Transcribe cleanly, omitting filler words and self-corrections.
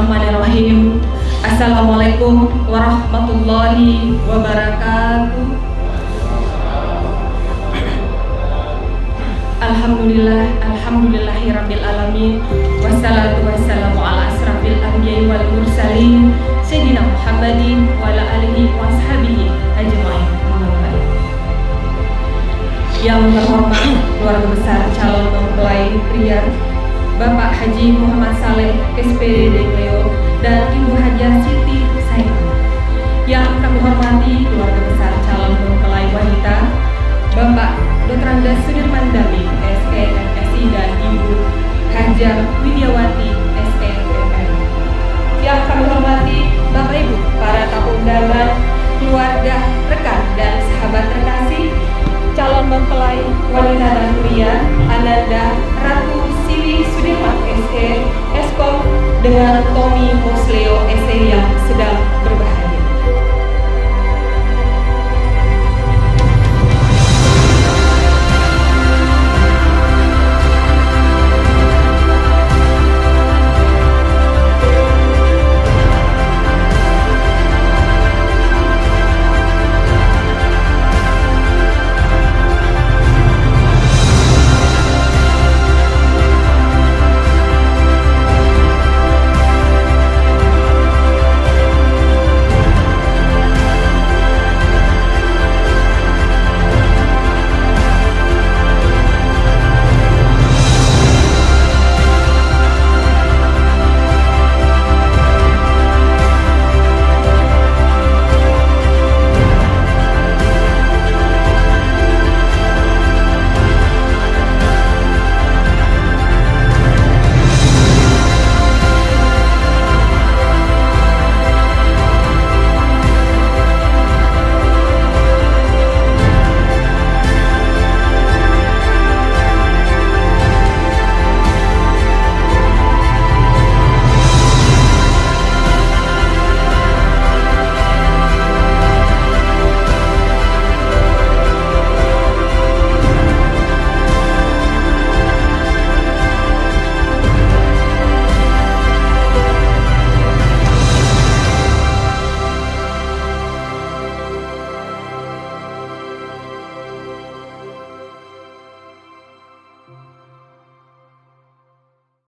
Bismillahirrahmanirrahim. Assalamualaikum warahmatullahi wabarakatuh. Alhamdulillahirabbil alamin. Wassalatu wassalamu ala asrafil anbiya'i wal mursalin sayyidina Muhammadin wa ala alihi washabihi ajmain. Yang terhormat keluarga besar calon mempelai pria Bapak Haji Muhammad Saleh SPD Deglio dan Ibu Hajah Siti Saiful. Yang kami hormati keluarga besar calon mempelai wanita Bapak Dr. Andes Sudirman Dami SE MSI dan Ibu Hajah Widiawati SE MM. Yang kami hormati Bapak Ibu para tamu undangan, keluarga, rekan dan sahabat terkasih, calon mempelai wanita dan pria Ananda Ratu Sili Sudirman SE Eskom dengan Tommy Mosleo SE yang sedang berbahagia.